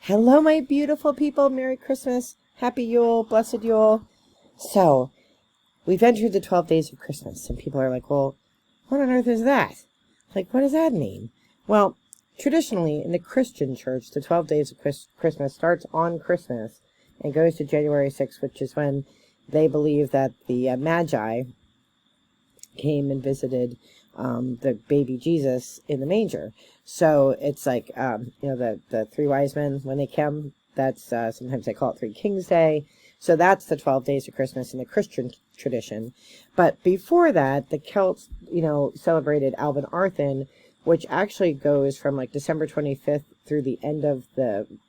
Hello, my beautiful people. Merry Christmas. Happy Yule. Blessed Yule. So, we've entered the 12 days of Christmas, and people are like, well, what on earth is that? Like, what does that mean? Well, traditionally, in the Christian church, the 12 days of Christmas starts on Christmas and goes to January 6th, which is when they believe that the Magi came and visited the baby Jesus in the manger. So it's like, the three wise men, when they come, that's sometimes they call it Three Kings Day. So that's the 12 days of Christmas in the Christian tradition. But before that, the Celts, celebrated Alban Arthan, which actually goes from like December 25th through the end of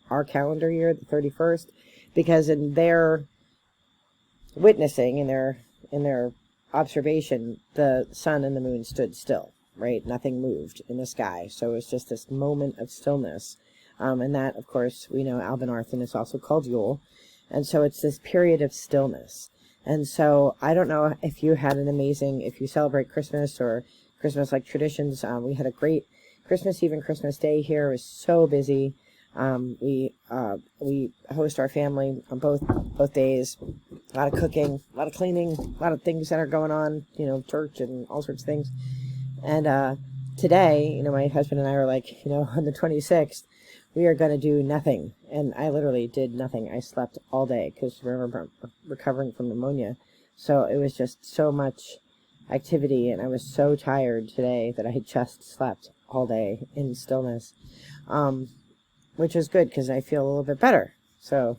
our calendar year, the 31st, because in their witnessing, in their observation, the sun and the moon stood still, right? Nothing moved in the sky. So it was just this moment of stillness. And that, of course, we know Alban Arthan is also called Yule. And so it's this period of stillness. And so I don't know if you had if you celebrate Christmas or Christmas-like traditions. We had a great Christmas Eve and Christmas Day here. It was so busy. We host our family on both days. A lot of cooking, a lot of cleaning, a lot of things that are going on, church and all sorts of things. And today, my husband and I were like, on the 26th, we are going to do nothing. And I literally did nothing. I slept all day because remember, I'm recovering from pneumonia. So it was just so much activity, and I was so tired today that I had just slept all day in stillness, which is good because I feel a little bit better. So,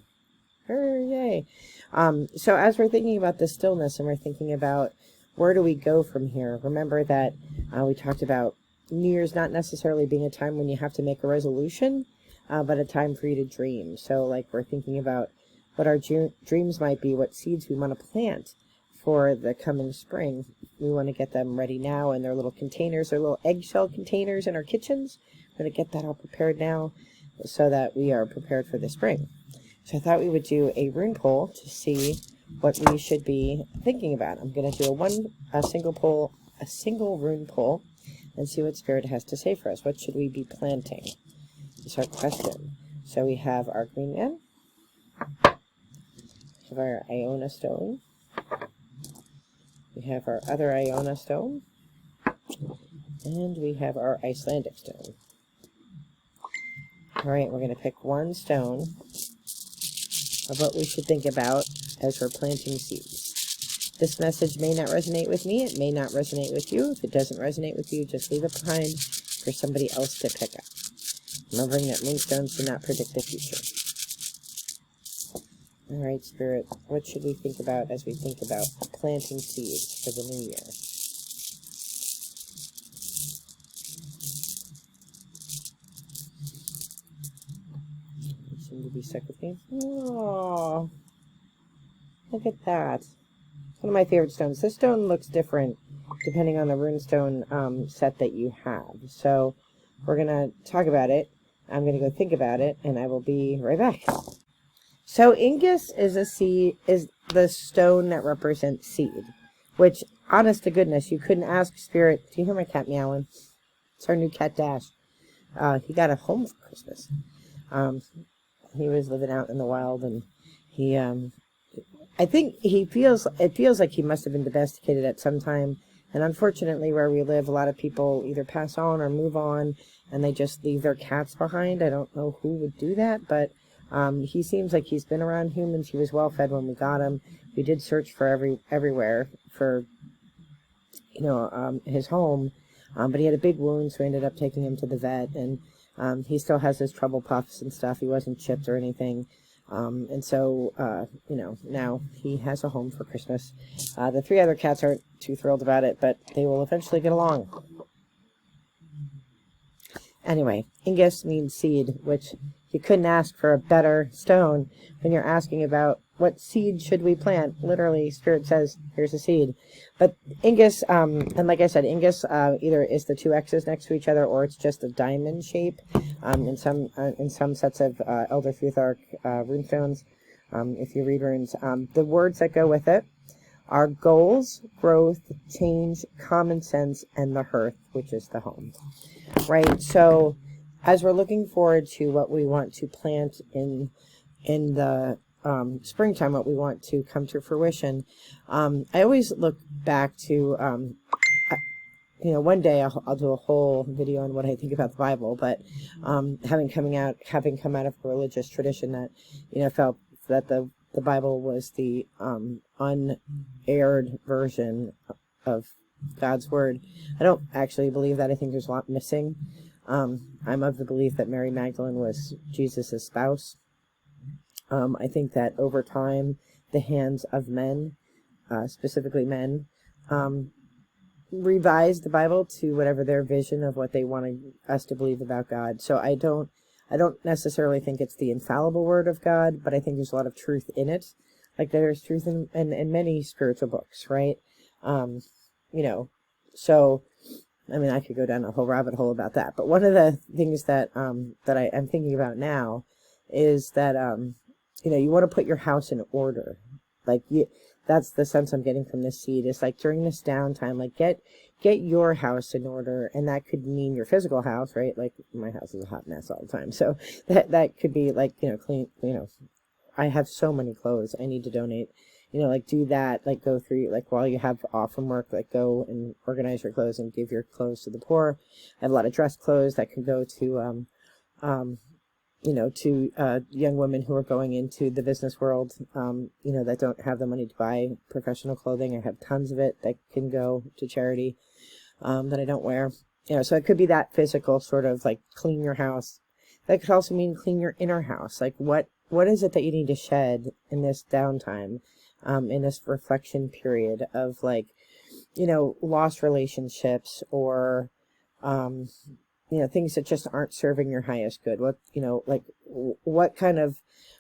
yay. So as we're thinking about the stillness and we're thinking about where do we go from here, remember that we talked about New Year's not necessarily being a time when you have to make a resolution, but a time for you to dream. So like we're thinking about what our dreams might be, what seeds we want to plant for the coming spring. We want to get them ready now in their little containers, their little eggshell containers in our kitchens. We're going to get that all prepared now so that we are prepared for the spring. So I thought we would do a rune poll to see what we should be thinking about. I'm going to do a single rune poll and see what Spirit has to say for us. What should we be planting? Is our question. So we have our green man, we have our Iona stone, we have our other Iona stone, and we have our Icelandic stone. All right, we're going to pick one stone of what we should think about as we're planting seeds. This message may not resonate with me. It may not resonate with you. If it doesn't resonate with you, just leave it behind for somebody else to pick up. Remembering that moonstones do not predict the future. All right, Spirit, what should we think about as we think about planting seeds for the new year? You seem to be stuck with me. Oh, look at that. One of my favorite stones. This stone looks different depending on the runestone set that you have. So we're going to talk about it. I'm going to go think about it, and I will be right back. So Ingus is the stone that represents seed, which, honest to goodness, you couldn't ask Spirit. Do you hear my cat meowing? It's our new cat Dash. He got a home for Christmas. He was living out in the wild, and he, I think it feels like he must have been domesticated at some time. And unfortunately, where we live, a lot of people either pass on or move on, and they just leave their cats behind. I don't know who would do that, but he seems like he's been around humans. He was well fed when we got him. We did search for everywhere for, his home, but he had a big wound, so we ended up taking him to the vet, and he still has his trouble puffs and stuff. He wasn't chipped or anything. And so, now he has a home for Christmas. The three other cats aren't too thrilled about it, but they will eventually get along. Anyway, Ingus means seed, which you couldn't ask for a better stone when you're asking about what seed should we plant. Literally, Spirit says, here's a seed. But Ingus, and like I said, Ingus either is the two X's next to each other, or it's just a diamond shape. In some sets of Elder Futhark runestones, if you read runes, the words that go with it are goals, growth, change, common sense, and the hearth, which is the home. Right? So as we're looking forward to what we want to plant in the springtime, what we want to come to fruition, I always look back to, one day I'll do a whole video on what I think about the Bible, but having come out of a religious tradition that, felt that the Bible was the unaired version of God's word. I don't actually believe that. I think there's a lot missing. I'm of the belief that Mary Magdalene was Jesus' spouse. I think that over time, the hands of men, specifically men, revised the Bible to whatever their vision of what they wanted us to believe about God. So I don't necessarily think it's the infallible word of God, but I think there's a lot of truth in it. Like there's truth in many spiritual books, right? So, I mean, I could go down a whole rabbit hole about that. But one of the things that I'm thinking about now is that, you want to put your house in order. Like that's the sense I'm getting from this seed. It's like during this downtime, like get your house in order, and that could mean your physical house, right? Like my house is a hot mess all the time, so that could be like clean. I have so many clothes I need to donate. Like do that. Like go through like while you have off from work, like go and organize your clothes and give your clothes to the poor. I have a lot of dress clothes that can go to young women who are going into the business world, that don't have the money to buy professional clothing. I have tons of it that can go to charity, that I don't wear. So it could be that physical sort of like clean your house. That could also mean clean your inner house. Like what is it that you need to shed in this downtime, in this reflection period of like, lost relationships or, things that just aren't serving your highest good. What kind of,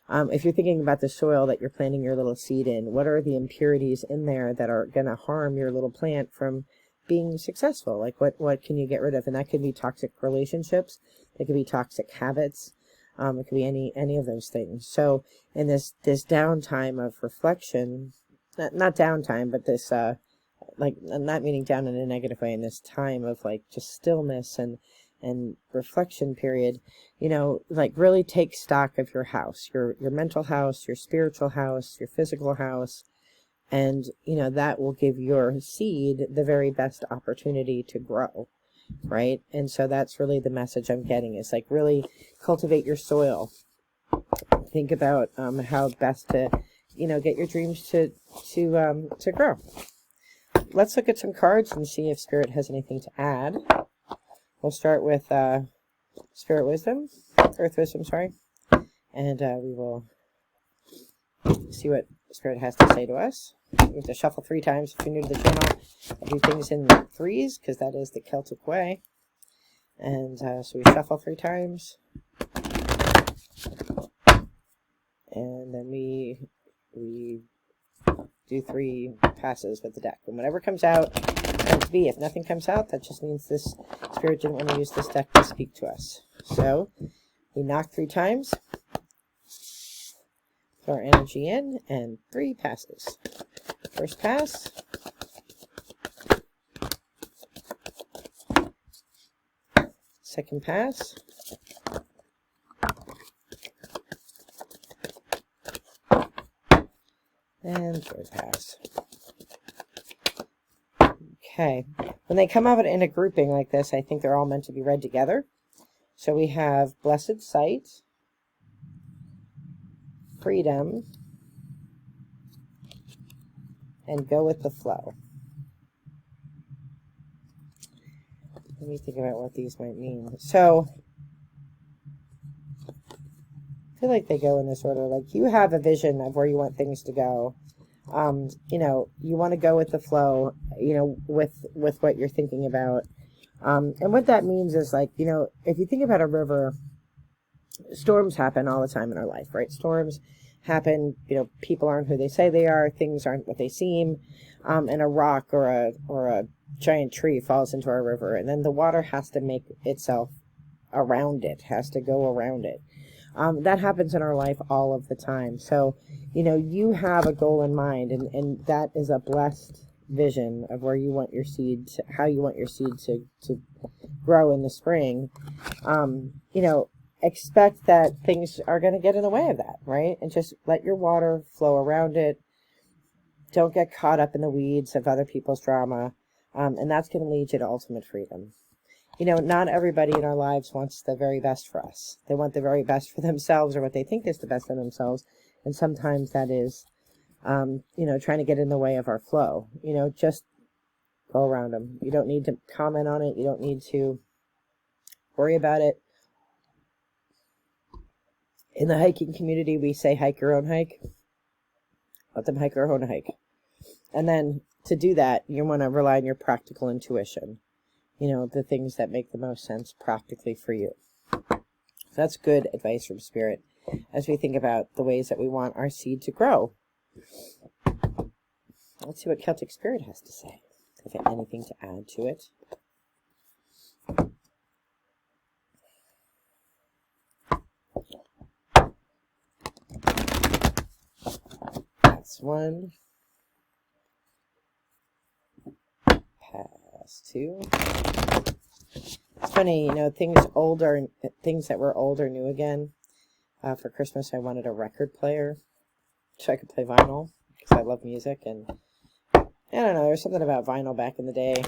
if you're thinking about the soil that you're planting your little seed in, what are the impurities in there that are going to harm your little plant from being successful? Like what can you get rid of? And that could be toxic relationships. It could be toxic habits. It could be any of those things. So in this downtime of reflection, not downtime, but this, like not meaning down in a negative way, in this time of like just stillness and reflection period, like really take stock of your house, your mental house, your spiritual house, your physical house. And, that will give your seed the very best opportunity to grow. Right. And so that's really the message I'm getting, is like really cultivate your soil. Think about, how best to, get your dreams to grow. Let's look at some cards and see if Spirit has anything to add. We'll start with Spirit Wisdom, Earth Wisdom, sorry. And we will see what Spirit has to say to us. You have to shuffle 3 times if you're new to the channel. I do things in 3s because that is the Celtic way. And so we shuffle 3 times. And then we do 3 passes with the deck. And whatever comes out, comes to be. If nothing comes out, that just means this Spirit didn't want to use this deck to speak to us. So we knock 3 times. Throw our energy in, and 3 passes. First pass. Second pass. And third pass. Okay. When they come out in a grouping like this, I think they're all meant to be read together. So we have Blessed Sight, Freedom, and Go with the Flow. Let me think about what these might mean. So, I feel like they go in this order. Like, you have a vision of where you want things to go. You want to go with the flow, with what you're thinking about. And what that means is, like, if you think about a river, storms happen all the time in our life, right? Storms happen, people aren't who they say they are, things aren't what they seem, and a rock or a giant tree falls into our river, and then the water has to make itself around it, has to go around it. That happens in our life all of the time. So, you have a goal in mind, and that is a blessed vision of where you want your seed, how you want your seed to grow in the spring, you know, expect that things are going to get in the way of that, right? And just let your water flow around it. Don't get caught up in the weeds of other people's drama. And that's going to lead you to ultimate freedom. You know, not everybody in our lives wants the very best for us. They want the very best for themselves, or what they think is the best for themselves. And sometimes that is, you know, trying to get in the way of our flow. You know, just go around them. You don't need to comment on it. You don't need to worry about it. In the hiking community, we say hike your own hike. Let them hike their own hike. And then to do that, you want to rely on your practical intuition. You know, the things that make the most sense practically for you. So that's good advice from Spirit as we think about the ways that we want our seed to grow. Let's see what Celtic Spirit has to say. If you have anything to add to it. That's one. Pass two. It's funny, you know, things that were old are new again. For Christmas, I wanted a record player so I could play vinyl because I love music, and I don't know, there's something about vinyl back in the day.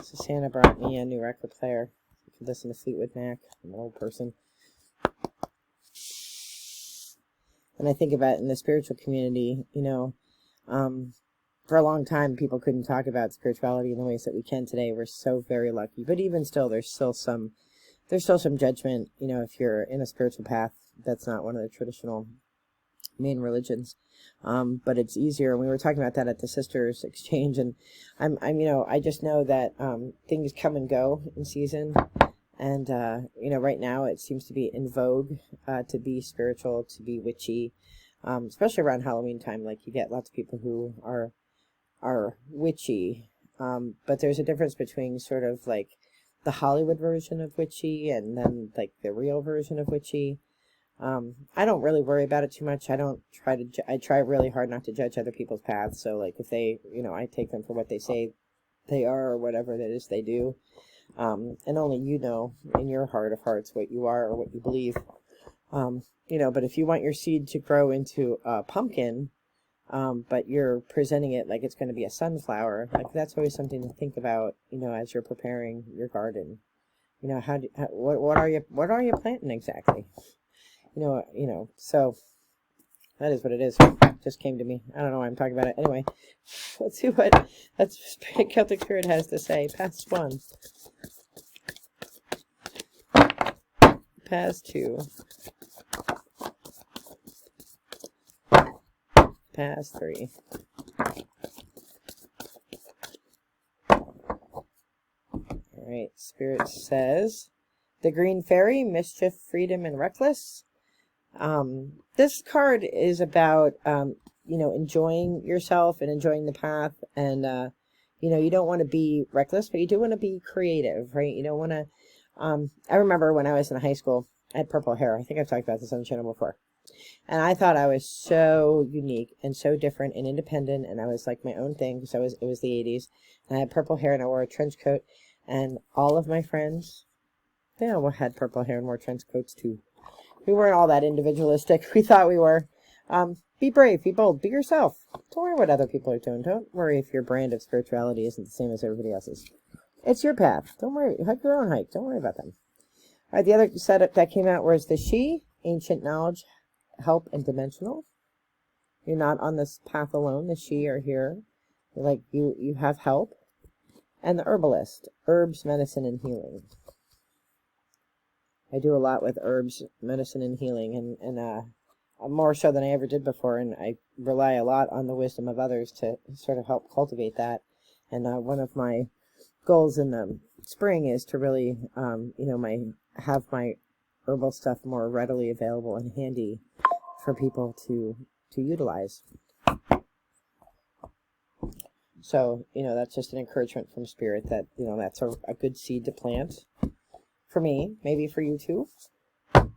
So Santa brought me a new record player. You could listen to Fleetwood Mac. I'm an old person. And I think about in the spiritual community, you know, for a long time, people couldn't talk about spirituality in the ways that we can today. We're so very lucky. But even still, there's still some judgment, you know, if you're in a spiritual path that's not one of the traditional main religions. But it's easier. And we were talking about that at the Sisters Exchange. And I'm you know, I just know that things come and go in season. And, you know, right now it seems to be in vogue to be spiritual, to be witchy, especially around Halloween time. Like, you get lots of people who are witchy. But there's a difference between sort of like the Hollywood version of witchy and then like the real version of witchy. I don't really worry about it too much. I try really hard not to judge other people's paths. So like if they, you know, I take them for what they say they are or whatever it is they do. And only you know in your heart of hearts what you are or what you believe. You know, but if you want your seed to grow into a pumpkin, but you're presenting it like it's going to be a sunflower, like that's always something to think about, you know, as you're preparing your garden. You know, what are you planting exactly? You know, so that is what it is. Just came to me. I don't know why I'm talking about it. Anyway, let's see what Celtic Spirit has to say. Pass one. Pass two. Pass three. All right, Spirit says, the Green Fairy, Mischief, Freedom, and Reckless. This card is about, you know, enjoying yourself and enjoying the path. And, you know, you don't want to be reckless, but you do want to be creative, right? You don't want to, I remember when I was in high school, I had purple hair. I think I've talked about this on the channel before. And I thought I was so unique and so different and independent. And I was like my own thing because it was the 80s. And I had purple hair and I wore a trench coat. And all of my friends, they all had purple hair and wore trench coats too. We weren't all that individualistic. We thought we were. Be brave, be bold, be yourself. Don't worry what other people are doing. Don't worry if your brand of spirituality isn't the same as everybody else's. It's your path. Don't worry. Hike your own hike. Don't worry about them. All right, the other setup that came out was the She, Ancient Knowledge, Help, and Dimensional. You're not on this path alone. The She are here. Like you have help. And the Herbalist, Herbs, Medicine, and Healing. I do a lot with herbs, medicine, and healing, and more so than I ever did before, and I rely a lot on the wisdom of others to sort of help cultivate that. And one of my goals in the spring is to really, you know, have my herbal stuff more readily available and handy for people to utilize. So, you know, that's just an encouragement from Spirit that, you know, that's a good seed to plant. For me, maybe for you too. All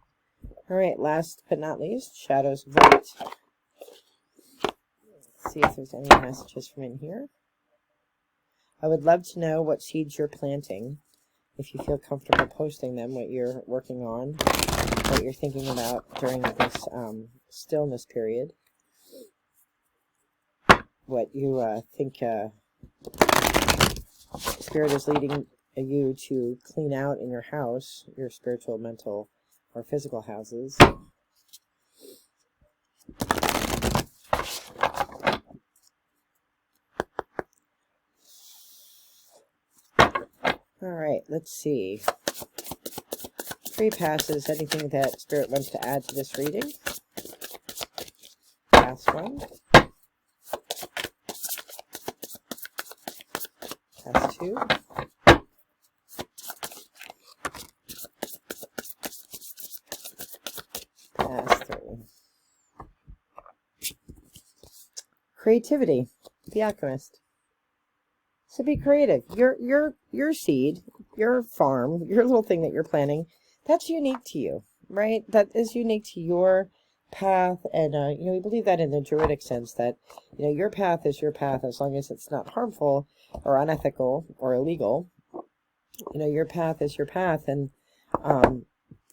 right, last but not least, Shadows of Light. Let's see if there's any messages from in here. I would love to know what seeds you're planting. If you feel comfortable posting them, what you're working on, what you're thinking about during this stillness period. What you think Spirit is leading you to clean out in your house, your spiritual, mental, or physical houses. All right, let's see. Free passes, anything that Spirit wants to add to this reading. Last one. Pass 2. Pass 3. Creativity, the alchemist. So be creative. Your seed, your farm, your little thing that you're planting, that's unique to you, right? That is unique to your path. And, we believe that in the Druidic sense that, your path is your path as long as it's not harmful or unethical or illegal. Your path is your path. And,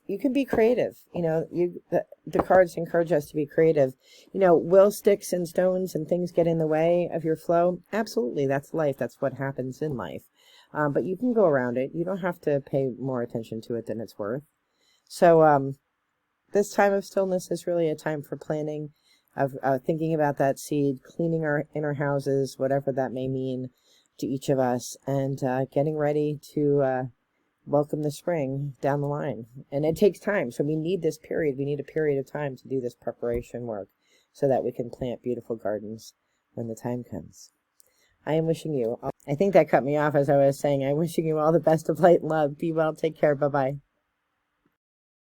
you can be creative. The cards encourage us to be creative. Will sticks and stones and things get in the way of your flow? Absolutely. That's life. That's what happens in life. But you can go around it. You don't have to pay more attention to it than it's worth. So this time of stillness is really a time for planning, of thinking about that seed, cleaning our inner houses, whatever that may mean to each of us, and getting ready to welcome the spring down the line. And it takes time, so we need this period. We need a period of time to do this preparation work so that we can plant beautiful gardens when the time comes. I am wishing you, I think that cut me off as I was saying, I'm wishing you all the best of light and love. Be well, take care, bye-bye.